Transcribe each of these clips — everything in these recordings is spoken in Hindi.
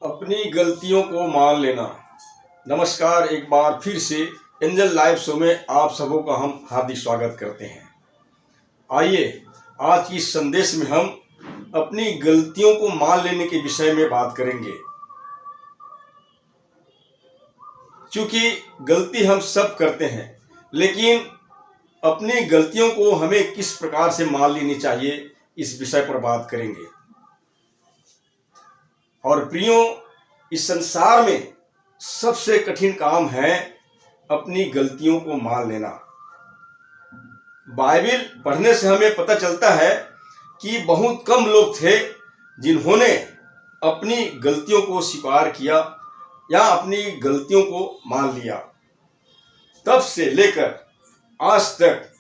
अपनी गलतियों को मान लेना। नमस्कार, एक बार फिर से एंजल लाइव शो में आप सबों का हम हार्दिक स्वागत करते हैं। आइए आज की इस संदेश में हम अपनी गलतियों को मान लेने के विषय में बात करेंगे। क्योंकि गलती हम सब करते हैं, लेकिन अपनी गलतियों को हमें किस प्रकार से मान लेनी चाहिए, इस विषय पर बात करेंगे। और प्रियों, इस संसार में सबसे कठिन काम है अपनी गलतियों को मान लेना। बाइबल पढ़ने से हमें पता चलता है कि बहुत कम लोग थे जिन्होंने अपनी गलतियों को स्वीकार किया या अपनी गलतियों को मान लिया। तब से लेकर आज तक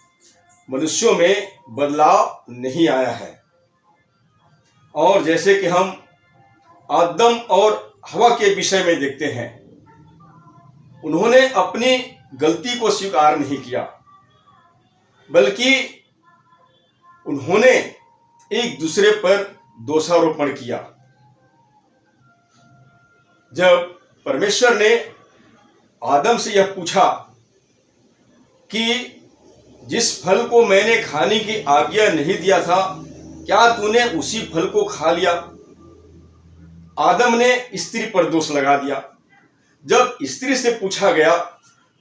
मनुष्यों में बदलाव नहीं आया है। और जैसे कि हम आदम और हवा के विषय में देखते हैं, उन्होंने अपनी गलती को स्वीकार नहीं किया, बल्कि उन्होंने एक दूसरे पर दोषारोपण किया। जब परमेश्वर ने आदम से यह पूछा कि जिस फल को मैंने खाने की आज्ञा नहीं दिया था, क्या तूने उसी फल को खा लिया? आदम ने स्त्री पर दोष लगा दिया। जब स्त्री से पूछा गया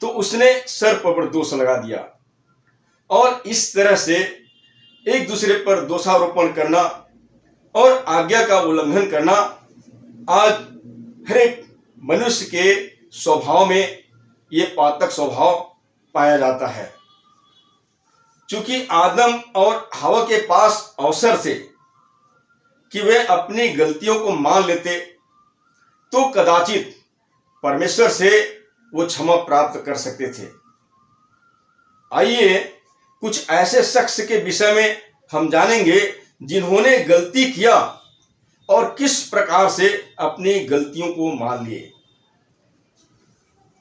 तो उसने सर्प पर दोष लगा दिया। और इस तरह से एक दूसरे पर दोषारोपण करना और आज्ञा का उल्लंघन करना आज हर एक मनुष्य के स्वभाव में ये पातक स्वभाव पाया जाता है। क्योंकि आदम और हवा के पास अवसर थे कि वे अपनी गलतियों को मान लेते तो कदाचित परमेश्वर से वो क्षमा प्राप्त कर सकते थे। आइए कुछ ऐसे शख्स के विषय में हम जानेंगे जिन्होंने गलती किया और किस प्रकार से अपनी गलतियों को मान लिए।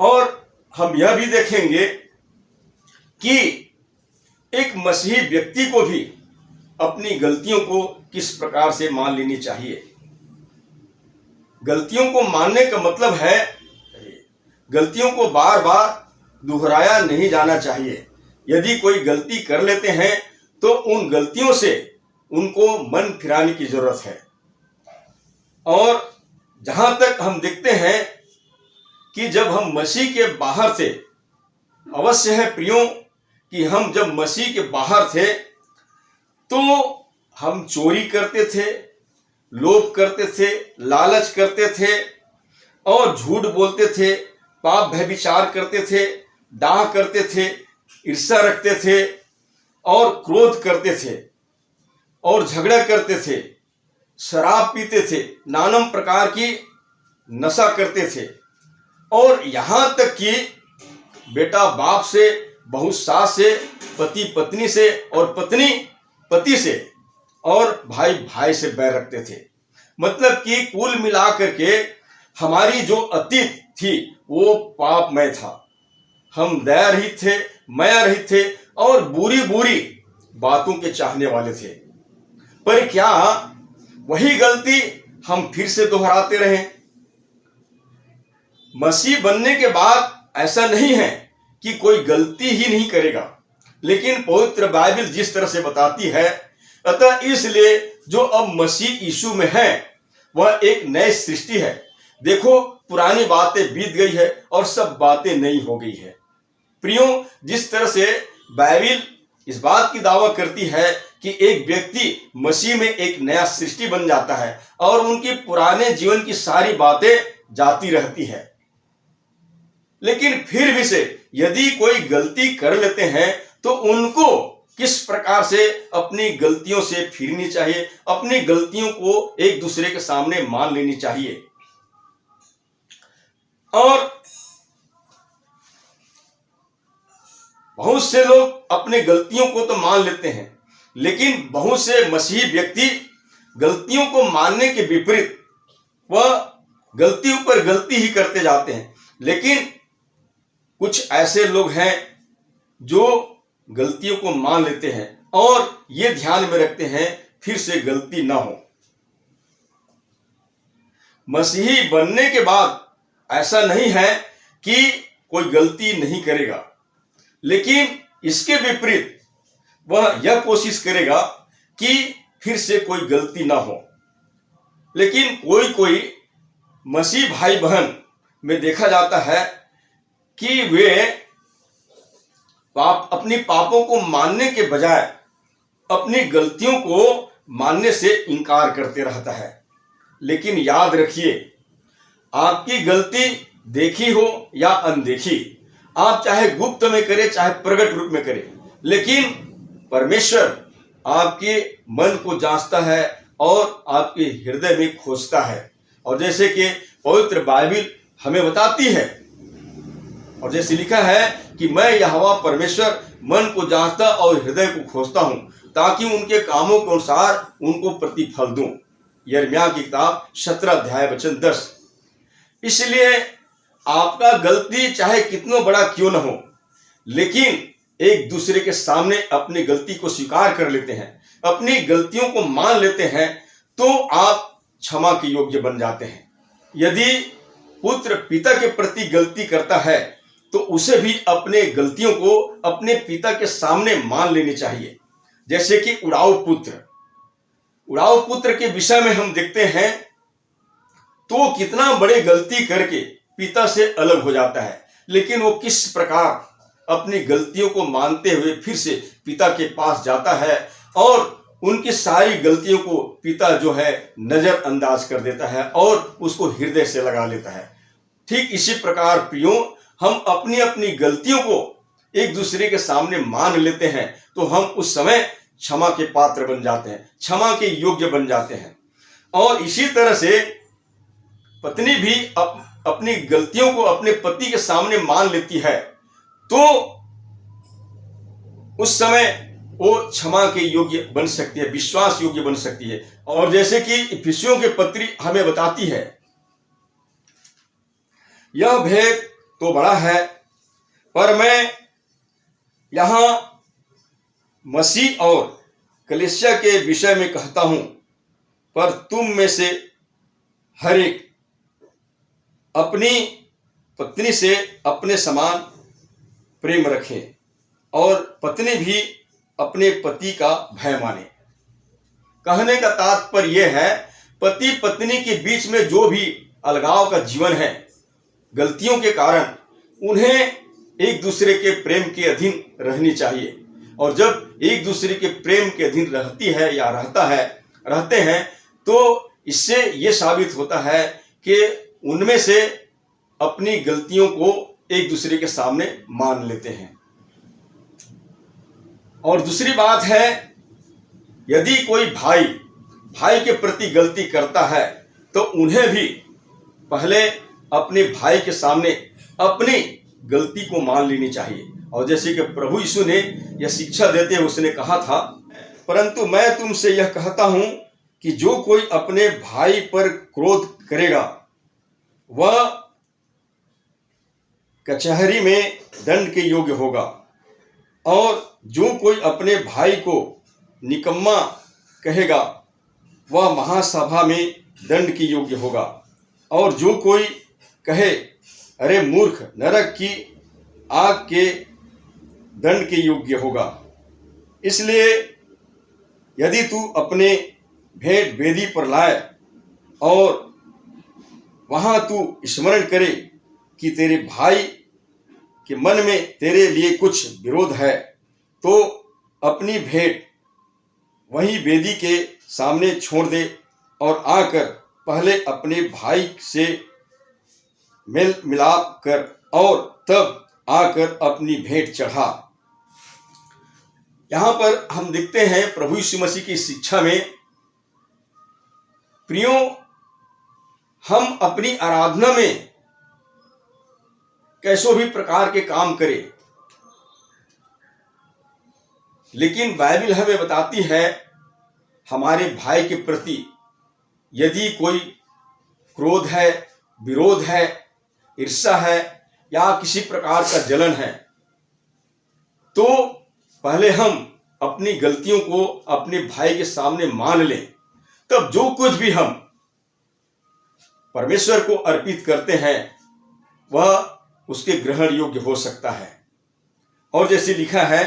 और हम यह भी देखेंगे कि एक मसीही व्यक्ति को भी अपनी गलतियों को किस प्रकार से मान लेनी चाहिए। गलतियों को मानने का मतलब है गलतियों को बार बार दोहराया नहीं जाना चाहिए। यदि कोई गलती कर लेते हैं तो उन गलतियों से उनको मन फिराने की जरूरत है। और जहां तक हम देखते हैं कि जब हम मसीह के बाहर थे, अवश्य है प्रियों कि हम जब मसीह के बाहर थे तो हम चोरी करते थे, लोभ करते थे, लालच करते थे और झूठ बोलते थे, पाप व्यभिचार करते थे, डाह करते थे, ईर्ष्या रखते थे और क्रोध करते थे और झगड़ा करते थे, शराब पीते थे, नाना प्रकार की नशा करते थे। और यहां तक कि बेटा बाप से, बहू सास से, पति पत्नी से और पत्नी पति से और भाई भाई से बैर रखते थे। मतलब कि कुल मिलाकर के हमारी जो अतीत थी वो पापमय था। हम दया रहित थे, माया रहित थे और बुरी बुरी बातों के चाहने वाले थे। पर क्या वही गलती हम फिर से दोहराते रहे? मसीह बनने के बाद ऐसा नहीं है कि कोई गलती ही नहीं करेगा, लेकिन पवित्र बाइबल जिस तरह से बताती है, अतः इसलिए जो अब मसीह यीशु में है वह एक नई सृष्टि है। देखो, पुरानी बातें बीत गई है और सब बातें नई हो गई है। प्रियों, जिस तरह से बाइबल इस बात की दावा करती है कि एक व्यक्ति मसीह में एक नया सृष्टि बन जाता है और उनकी पुराने जीवन की सारी बातें जाती रहती है, लेकिन फिर भी से यदि कोई गलती कर लेते हैं तो उनको किस प्रकार से अपनी गलतियों से फिरनी चाहिए, अपनी गलतियों को एक दूसरे के सामने मान लेनी चाहिए। और बहुत से लोग अपनी गलतियों को तो मान लेते हैं, लेकिन बहुत से मसीही व्यक्ति गलतियों को मानने के विपरीत वह गलती ऊपर गलती ही करते जाते हैं। लेकिन कुछ ऐसे लोग हैं जो गलतियों को मान लेते हैं और ये ध्यान में रखते हैं फिर से गलती ना हो। मसीही बनने के बाद ऐसा नहीं है कि कोई गलती नहीं करेगा, लेकिन इसके विपरीत वह यह कोशिश करेगा कि फिर से कोई गलती ना हो। लेकिन कोई कोई मसीह भाई बहन में देखा जाता है कि वे अपनी पापों को मानने के बजाय अपनी गलतियों को मानने से इनकार करते रहता है। लेकिन याद रखिए, आपकी गलती देखी हो या अनदेखी, आप चाहे गुप्त में करें चाहे प्रकट रूप में करें, लेकिन परमेश्वर आपके मन को जांचता है और आपके हृदय में खोजता है। और जैसे कि पवित्र बाइबल हमें बताती है, और जैसे लिखा है कि मैं यहोवा परमेश्वर मन को जांचता और हृदय को खोजता हूं, ताकि उनके कामों के अनुसार उनको प्रतिफल दूं। यिर्मयाह की किताब 17 अध्याय वचन 10। इसलिए आपका गलती चाहे कितना बड़ा क्यों न हो, लेकिन एक दूसरे के सामने अपनी गलती को स्वीकार कर लेते हैं, अपनी गलतियों को मान लेते हैं, तो आप क्षमा के योग्य बन जाते हैं। यदि पुत्र पिता के प्रति गलती करता है तो उसे भी अपने गलतियों को अपने पिता के सामने मान लेनी चाहिए। जैसे कि उड़ाऊ पुत्र के विषय में हम देखते हैं तो कितना बड़े गलती करके पिता से अलग हो जाता है, लेकिन वो किस प्रकार अपनी गलतियों को मानते हुए फिर से पिता के पास जाता है और उनकी सारी गलतियों को पिता जो है नजरअंदाज कर देता है और उसको हृदय से लगा लेता है। ठीक इसी प्रकार प्रियो, हम अपनी अपनी गलतियों को एक दूसरे के सामने मान लेते हैं तो हम उस समय क्षमा के पात्र बन जाते हैं, क्षमा के योग्य बन जाते हैं। और इसी तरह से पत्नी भी अपनी गलतियों को अपने पति के सामने मान लेती है तो उस समय वो क्षमा के योग्य बन सकती है, विश्वास योग्य बन सकती है। और जैसे कि इफिसियों के पत्री हमें बताती है, यह भेद तो बड़ा है, पर मैं यहां मसीह और कलीसिया के विषय में कहता हूं, पर तुम में से हर एक अपनी पत्नी से अपने समान प्रेम रखे और पत्नी भी अपने पति का भय माने। कहने का तात्पर्य यह है, पति पत्नी के बीच में जो भी अलगाव का जीवन है, गलतियों के कारण उन्हें एक दूसरे के प्रेम के अधीन रहनी चाहिए। और जब एक दूसरे के प्रेम के अधीन रहती है या रहते हैं तो इससे ये साबित होता है कि उनमें से अपनी गलतियों को एक दूसरे के सामने मान लेते हैं। और दूसरी बात है, यदि कोई भाई के प्रति गलती करता है तो उन्हें भी पहले अपने भाई के सामने अपनी गलती को मान लेनी चाहिए। और जैसे कि प्रभु यीशु ने यह शिक्षा देते हुए उसने कहा था, परंतु मैं तुमसे यह कहता हूं कि जो कोई अपने भाई पर क्रोध करेगा वह कचहरी में दंड के योग्य होगा, और जो कोई अपने भाई को निकम्मा कहेगा वह महासभा में दंड के योग्य होगा, और जो कोई कहे अरे मूर्ख, नरक की आग के दंड के योग्य होगा। इसलिए यदि तू अपने भेंट वेदी पर लाए और वहां तू स्मरण करे कि तेरे भाई के मन में तेरे लिए कुछ विरोध है, तो अपनी भेंट वही वेदी के सामने छोड़ दे और आकर पहले अपने भाई से मेल मिलाप कर और तब आकर अपनी भेंट चढ़ा। यहां पर हम देखते हैं प्रभु यीशु मसीह की शिक्षा में, प्रियो, हम अपनी आराधना में कैसो भी प्रकार के काम करें, लेकिन बाइबल हमें बताती है हमारे भाई के प्रति यदि कोई क्रोध है, विरोध है, ईर्ष्या है या किसी प्रकार का जलन है, तो पहले हम अपनी गलतियों को अपने भाई के सामने मान लें, तब जो कुछ भी हम परमेश्वर को अर्पित करते हैं वह उसके ग्रहण योग्य हो सकता है। और जैसे लिखा है,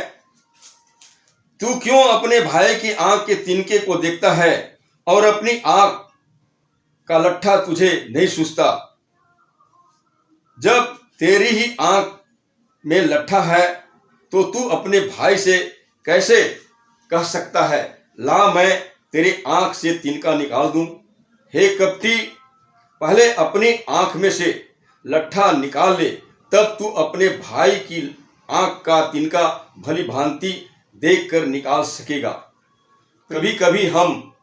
तू क्यों अपने भाई की आंख के तिनके को देखता है और अपनी आंख का लट्ठा तुझे नहीं सूझता। जब तेरी ही आंख में लट्ठा है तो तू अपने भाई से कैसे कह सकता है, ला मैं तेरी आंख से तिनका निकाल दूं। हे कपटी, पहले अपनी आंख में से लट्ठा निकाल ले, तब तू अपने भाई की आंख का तिनका भली भांति देख कर निकाल सकेगा। कभी कभी हम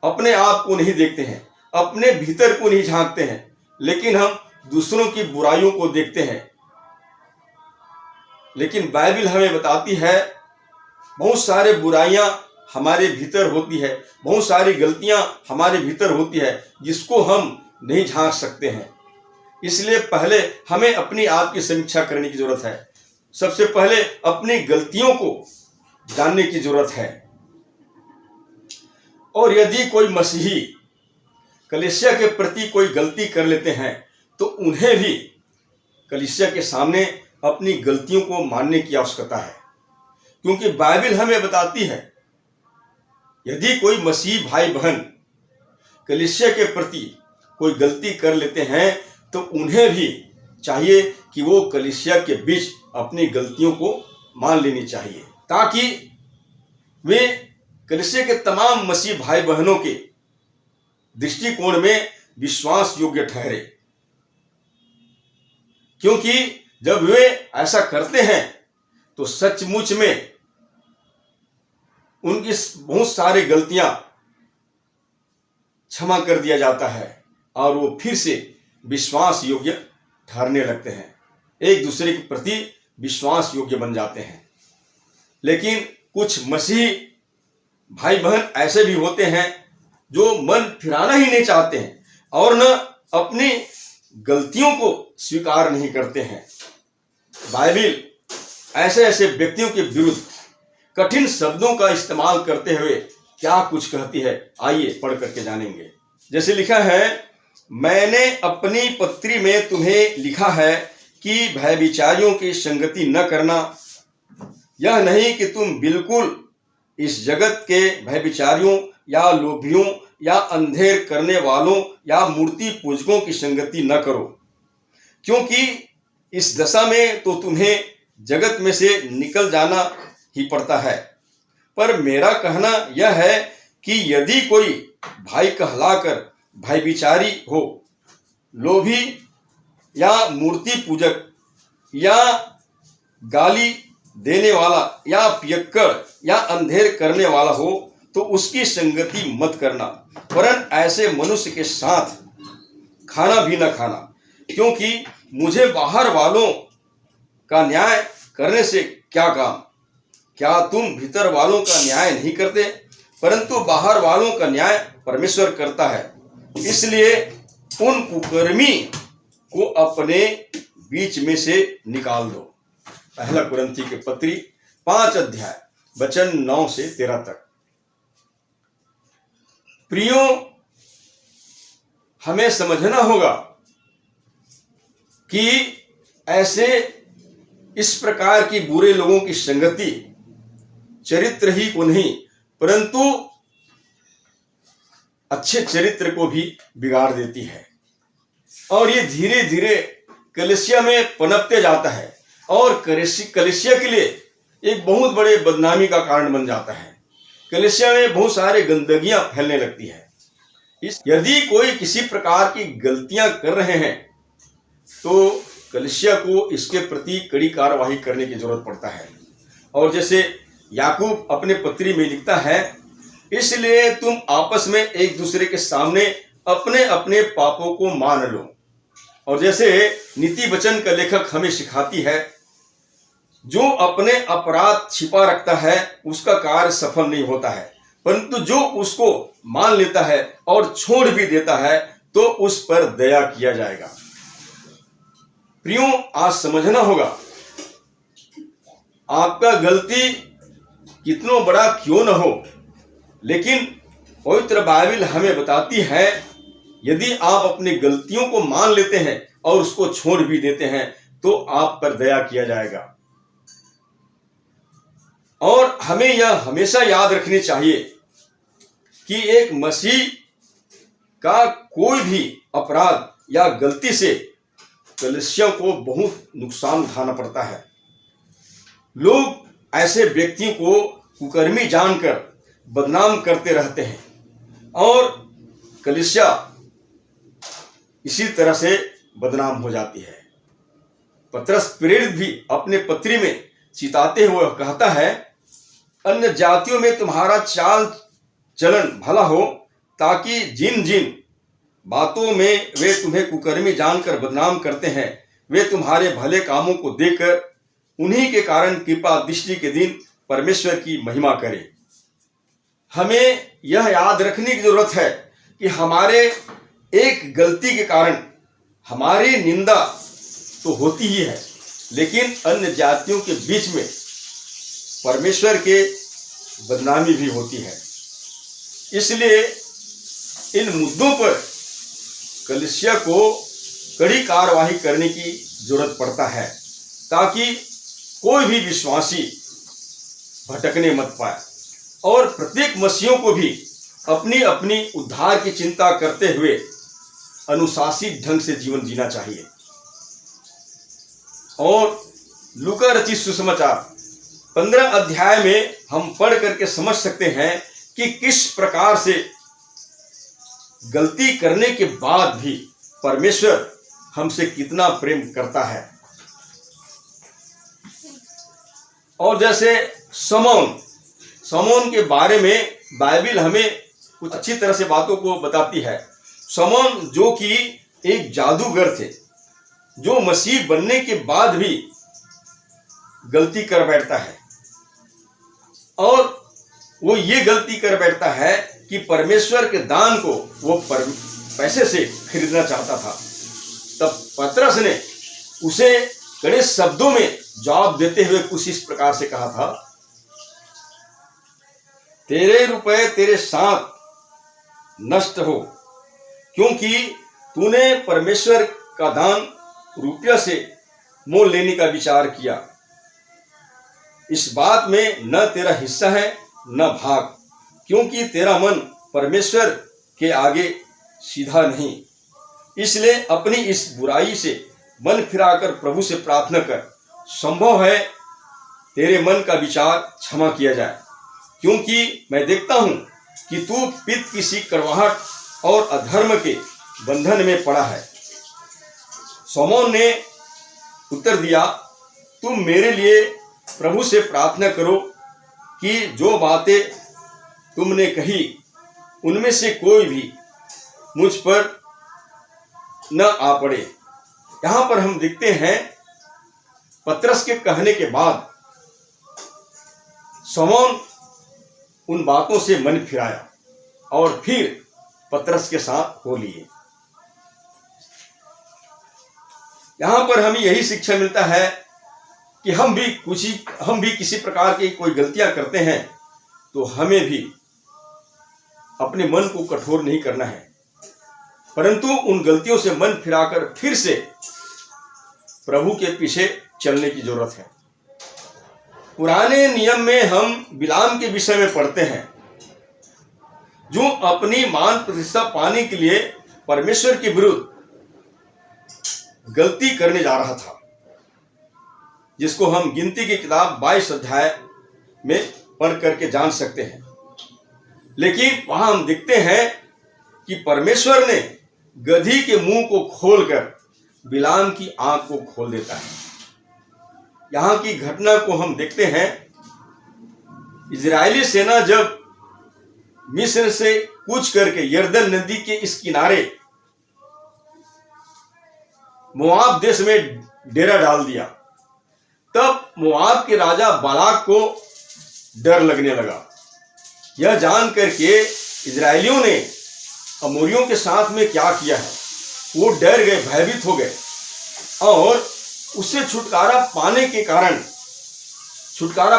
अपने आप को नहीं देखते हैं, अपने भीतर को नहीं झांकते हैं, लेकिन हम दूसरों की बुराइयों को देखते हैं। लेकिन बाइबल हमें बताती है बहुत सारे बुराइयां हमारे भीतर होती है, बहुत सारी गलतियां हमारे भीतर होती है जिसको हम नहीं झांक सकते हैं। इसलिए पहले हमें अपनी आप की समीक्षा करने की जरूरत है। सबसे पहले अपनी गलतियों को जानने की जरूरत है। और यदि कोई मसीही कलीसिया के प्रति कोई गलती कर लेते हैं तो उन्हें भी कलीसिया के सामने अपनी गलतियों को मानने की आवश्यकता है, क्योंकि बाइबल हमें बताती है यदि कोई मसीही भाई बहन कलीसिया के प्रति कोई गलती कर लेते हैं तो उन्हें भी चाहिए कि वो कलीसिया के बीच अपनी गलतियों को मान लेनी चाहिए, ताकि वे कलीसिया के तमाम मसीही भाई बहनों के दृष्टिकोण में विश्वास योग्य ठहरे। क्योंकि जब वे ऐसा करते हैं तो सचमुच में उनकी बहुत सारी गलतियां क्षमा कर दिया जाता है और वो फिर से विश्वास योग्य ठहरने लगते हैं, एक दूसरे के प्रति विश्वास योग्य बन जाते हैं। लेकिन कुछ मसीही भाई बहन ऐसे भी होते हैं जो मन फिराना ही नहीं चाहते हैं और न अपनी गलतियों को स्वीकार नहीं करते हैं। बाइबल ऐसे ऐसे व्यक्तियों के विरुद्ध कठिन शब्दों का इस्तेमाल करते हुए क्या कुछ कहती है, आइए पढ़ करके जानेंगे। जैसे लिखा है, मैंने अपनी पत्री में तुम्हें लिखा है कि व्यभिचारियों की संगति न करना। यह नहीं कि तुम बिल्कुल इस जगत के व्यभिचारियों या लोभियों या अंधेर करने वालों या मूर्ति पूजकों की संगति न करो, क्योंकि इस दशा में तो तुम्हें जगत में से निकल जाना ही पड़ता है। पर मेरा कहना यह है कि यदि कोई भाई कहलाकर व्यभिचारी हो, लोभी या मूर्ति पूजक या गाली देने वाला या पियक्कड़ या अंधेर करने वाला हो तो उसकी संगति मत करना, वरन ऐसे मनुष्य के साथ खाना भी न खाना, क्योंकि मुझे बाहर वालों का न्याय करने से क्या काम? क्या तुम भीतर वालों का न्याय नहीं करते? परंतु बाहर वालों का न्याय परमेश्वर करता है। इसलिए उन कुकर्मी को अपने बीच में से निकाल दो। पहला कुरिन्थी के पत्री 5 अध्याय वचन 9 से 13 तक। प्रियो, हमें समझना होगा कि ऐसे इस प्रकार की बुरे लोगों की संगति चरित्र ही को नहीं परंतु अच्छे चरित्र को भी बिगाड़ देती है, और ये धीरे धीरे कलीसिया में पनपते जाता है और कलीसिया के लिए एक बहुत बड़े बदनामी का कारण बन जाता है। कलीसिया में बहुत सारे गंदगियां फैलने लगती है। यदि कोई किसी प्रकार की गलतियां कर रहे हैं तो कलीसिया को इसके प्रति कड़ी कार्यवाही करने की जरूरत पड़ता है। और जैसे याकूब अपने पत्री में लिखता है, इसलिए तुम आपस में एक दूसरे के सामने अपने अपने पापों को मान लो। और जैसे नीति वचन का लेखक हमें सिखाती है, जो अपने अपराध छिपा रखता है उसका कार्य सफल नहीं होता है, परंतु जो उसको मान लेता है और छोड़ भी देता है तो उस पर दया किया जाएगा। प्रियों, आज समझना होगा, आपका गलती कितना बड़ा क्यों न हो, लेकिन पवित्र बाइबल हमें बताती है यदि आप अपनी गलतियों को मान लेते हैं और उसको छोड़ भी देते हैं तो आप पर दया किया जाएगा। और हमें यह हमेशा याद रखनी चाहिए कि एक मसीह का कोई भी अपराध या गलती से कलीसिया को बहुत नुकसान उठाना पड़ता है। लोग ऐसे व्यक्तियों को कुकर्मी जानकर बदनाम करते रहते हैं और कलीसिया इसी तरह से बदनाम हो जाती है। पतरस प्रेरित भी अपने पत्री में चिताते हुए कहता है, अन्य जातियों में तुम्हारा चाल चलन भला हो, ताकि जिन जिन बातों में वे तुम्हें कुकर्मी जानकर बदनाम करते हैं, वे तुम्हारे भले कामों को देखकर उन्हीं के कारण कृपा दृष्टि के दिन परमेश्वर की महिमा करें। हमें यह याद रखने की जरूरत है कि हमारे एक गलती के कारण हमारी निंदा तो होती ही है, लेकिन अन्य जातियों के बीच में परमेश्वर के बदनामी भी होती है। इसलिए इन मुद्दों पर कलीसिया को कड़ी कार्यवाही करने की जरूरत पड़ता है, ताकि कोई भी विश्वासी भटकने मत पाए और प्रत्येक मसीहों को भी अपनी अपनी उद्धार की चिंता करते हुए अनुशासित ढंग से जीवन जीना चाहिए। और लूका रचित सुसमाचार 15 अध्याय में हम पढ़ करके समझ सकते हैं कि किस प्रकार से गलती करने के बाद भी परमेश्वर हमसे कितना प्रेम करता है। और जैसे समौन के बारे में बाइबल हमें कुछ अच्छी तरह से बातों को बताती है। समौन जो कि एक जादूगर थे, जो मसीह बनने के बाद भी गलती कर बैठता है और वो ये गलती कर बैठता है कि परमेश्वर के दान को वो पैसे से खरीदना चाहता था। तब पतरस ने उसे कड़े शब्दों में जवाब देते हुए कुछ इस प्रकार से कहा था, तेरे रुपए तेरे साथ नष्ट हो, क्योंकि तूने परमेश्वर का दान रुपया से मोल लेने का विचार किया। इस बात में न तेरा हिस्सा है न भाग, क्योंकि तेरा मन परमेश्वर के आगे सीधा नहीं। इसलिए अपनी इस बुराई से मन फिराकर प्रभु से प्रार्थना कर, संभव है तेरे मन का विचार क्षमा किया जाए, क्योंकि मैं देखता हूं कि तू पित्त की सी कड़वाहट और अधर्म के बंधन में पड़ा है। समौन ने उत्तर दिया, तुम मेरे लिए प्रभु से प्रार्थना करो कि जो बातें तुमने कही उनमें से कोई भी मुझ पर न आ पड़े। यहां पर हम देखते हैं पतरस के कहने के बाद समौन उन बातों से मन फिराया और फिर पतरस के साथ हो लिए। यहां पर हमें यही शिक्षा मिलता है कि हम भी किसी प्रकार की कोई गलतियां करते हैं तो हमें भी अपने मन को कठोर नहीं करना है, परंतु उन गलतियों से मन फिराकर फिर से प्रभु के पीछे चलने की जरूरत है। पुराने नियम में हम बिलाम के विषय में पढ़ते हैं, जो अपनी मान प्रतिष्ठा पाने के लिए परमेश्वर के विरुद्ध गलती करने जा रहा था, जिसको हम गिनती की किताब 22 अध्याय में पढ़ करके जान सकते हैं। लेकिन वहां हम देखते हैं कि परमेश्वर ने गधी के मुंह को खोलकर बिलाम की आंख को खोल देता है। यहां की घटना को हम देखते हैं, इजरायली सेना जब मिस्र से कूच करके यरदन नदी के इस किनारे मोआब देश में डेरा डाल दिया, तब मोआब के राजा बालाक को डर लगने लगा। यह जान करके इजरायलियों ने अमोरियों के साथ में क्या किया है, वो डर गए, भयभीत हो गए और उससे छुटकारा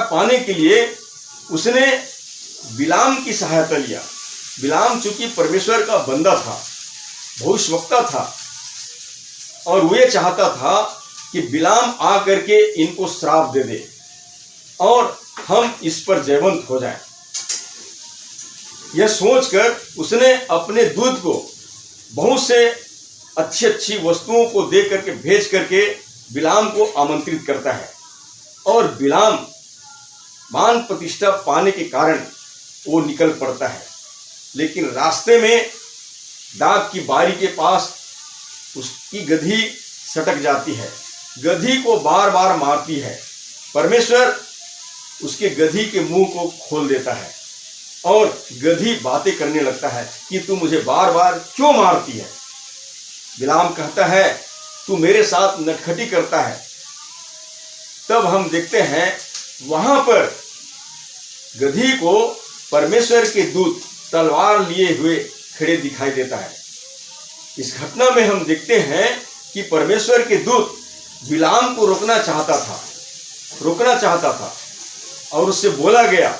पाने के लिए उसने बिलाम की सहायता लिया। बिलाम चूंकि परमेश्वर का बंदा था भविष्यवक्ता था और वो ये चाहता था कि बिलाम आ करके इनको श्राप दे दे और हम इस पर जयवंत हो जाएं। यह सोचकर उसने अपने दूत को बहुत से अच्छी अच्छी वस्तुओं को दे करके भेज करके बिलाम को आमंत्रित करता है और बिलाम मान प्रतिष्ठा पाने के कारण वो निकल पड़ता है। लेकिन रास्ते में दाग की बारी के पास उसकी गधी सटक जाती है, गधी को बार बार मारती है। परमेश्वर उसके गधी के मुंह को खोल देता है और गधी बातें करने लगता है कि तू मुझे बार बार क्यों मारती है। बिलाम कहता है तू मेरे साथ नटखटी करता है। तब हम देखते हैं वहां पर गधी को परमेश्वर के दूत तलवार लिए हुए खड़े दिखाई देता है। इस घटना में हम देखते हैं कि परमेश्वर के दूत बिलाम को रोकना चाहता था और उससे बोला गया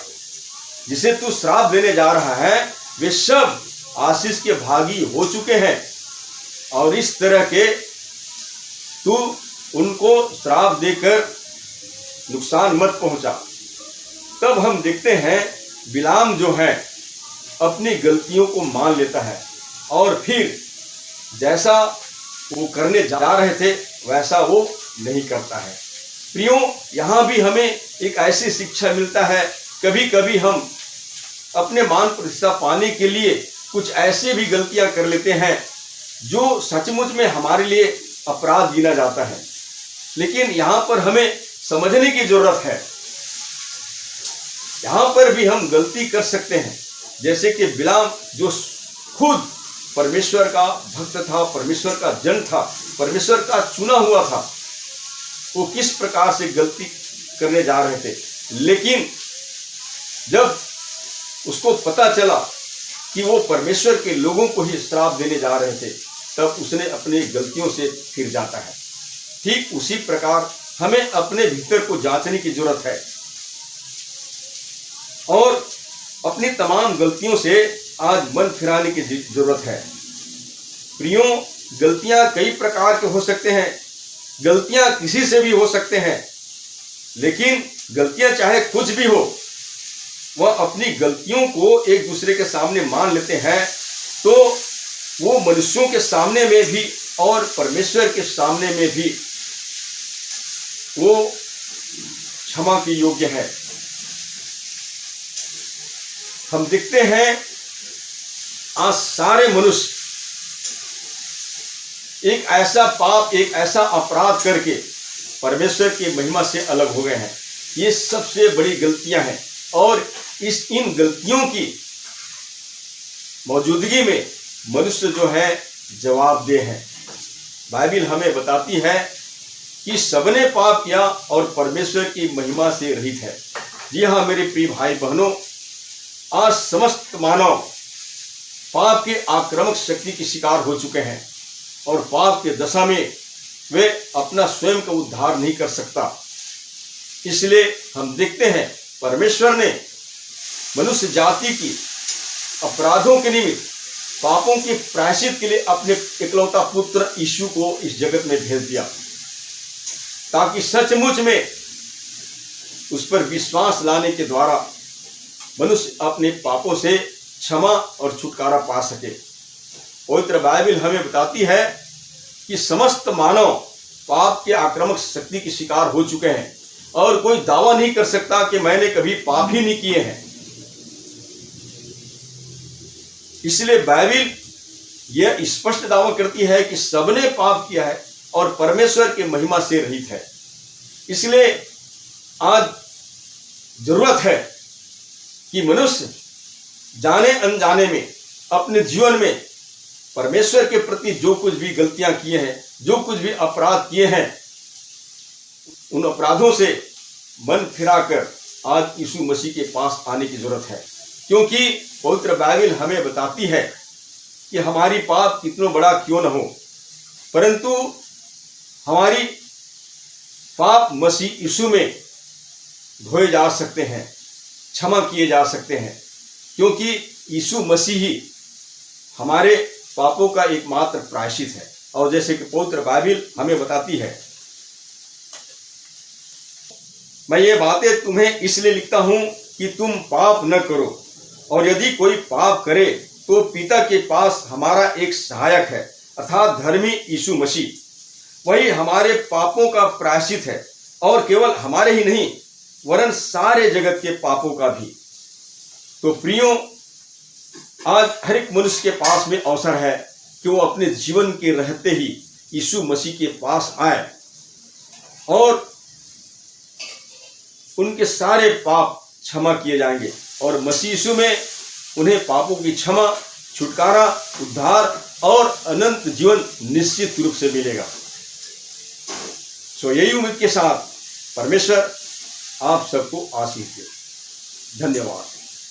जिसे तू श्राप देने जा रहा है वे सब आशीष के भागी हो चुके हैं और इस तरह के तू उनको श्राप देकर नुकसान मत पहुंचा। तब हम देखते हैं बिलाम जो है अपनी गलतियों को मान लेता है और फिर जैसा वो करने जा रहे थे वैसा वो नहीं करता है। प्रियो, यहाँ भी हमें एक ऐसी शिक्षा मिलता है, कभी कभी हम अपने मान प्रतिष्ठा पाने के लिए कुछ ऐसे भी गलतियां कर लेते हैं जो सचमुच में हमारे लिए अपराध गिना जाता है। लेकिन यहाँ पर हमें समझने की जरूरत है, यहाँ पर भी हम गलती कर सकते हैं। जैसे कि बिलाम जो खुद परमेश्वर का भक्त था, परमेश्वर का जन था, परमेश्वर का चुना हुआ था, वो किस प्रकार से गलती करने जा रहे थे। लेकिन जब उसको पता चला कि वो परमेश्वर के लोगों को ही श्राप देने जा रहे थे, तब उसने अपनी गलतियों से फिर जाता है। ठीक उसी प्रकार हमें अपने भीतर को जांचने की जरूरत है और अपनी तमाम गलतियों से आज मन फिराने की जरूरत है। प्रियो, गलतियां कई प्रकार के हो सकते हैं, गलतियां किसी से भी हो सकते हैं, लेकिन गलतियां चाहे कुछ भी हो, वह अपनी गलतियों को एक दूसरे के सामने मान लेते हैं तो वो मनुष्यों के सामने में भी और परमेश्वर के सामने में भी वो क्षमा के योग्य है। हम देखते हैं आज सारे मनुष्य एक ऐसा पाप, एक ऐसा अपराध करके परमेश्वर की महिमा से अलग हो गए हैं। ये सबसे बड़ी गलतियां हैं और इन गलतियों की मौजूदगी में मनुष्य जो है जवाबदेह है। बाइबिल हमें बताती है कि सबने पाप किया और परमेश्वर की महिमा से रहित है। जी हाँ मेरे प्रिय भाई बहनों, आज समस्त मानव पाप के आक्रामक शक्ति के शिकार हो चुके हैं और पाप के दशा में वे अपना स्वयं का उद्धार नहीं कर सकता। इसलिए हम देखते हैं परमेश्वर ने मनुष्य जाति की अपराधों के निमित्त पापों के प्रायश्चित के लिए अपने इकलौता पुत्र यीशु को इस जगत में भेज दिया ताकि सचमुच में उस पर विश्वास लाने के द्वारा मनुष्य अपने पापों से क्षमा और छुटकारा पा सके। पवित्र बाइबिल हमें बताती है कि समस्त मानव पाप के आक्रामक शक्ति के शिकार हो चुके हैं और कोई दावा नहीं कर सकता कि मैंने कभी पाप ही नहीं किए हैं। इसलिए बाइबिल यह स्पष्ट दावा करती है कि सबने पाप किया है और परमेश्वर के महिमा से रहित है। इसलिए आज जरूरत है कि मनुष्य जाने अनजाने में अपने जीवन में परमेश्वर के प्रति जो कुछ भी गलतियां किए हैं, जो कुछ भी अपराध किए हैं, उन अपराधों से मन फिराकर आज यीशु मसीह के पास आने की जरूरत है। क्योंकि पवित्र बाइबिल हमें बताती है कि हमारी पाप कितना बड़ा क्यों न हो, परंतु हमारी पाप मसीह यीशु में धोए जा सकते हैं, क्षमा किए जा सकते हैं, क्योंकि यीशु मसीह ही हमारे पापों का एकमात्र प्रायश्चित है। और जैसे कि पवित्र बाइबल हमें बताती है, मैं ये बातें तुम्हें इसलिए लिखता हूं कि तुम पाप न करो, और यदि कोई पाप करे तो पिता के पास हमारा एक सहायक है, अर्थात धर्मी यीशु मसीह। वही हमारे पापों का प्रायश्चित है, और केवल हमारे ही नहीं वरन सारे जगत के पापों का भी। तो प्रियो, आज हर एक मनुष्य के पास में अवसर है कि वो अपने जीवन के रहते ही यीशु मसीह के पास आए और उनके सारे पाप क्षमा किए जाएंगे, और मसीह यीशु में उन्हें पापों की क्षमा, छुटकारा, उद्धार और अनंत जीवन निश्चित रूप से मिलेगा। सो यही उम्मीद के साथ परमेश्वर आप सबको आशीष दे। धन्यवाद।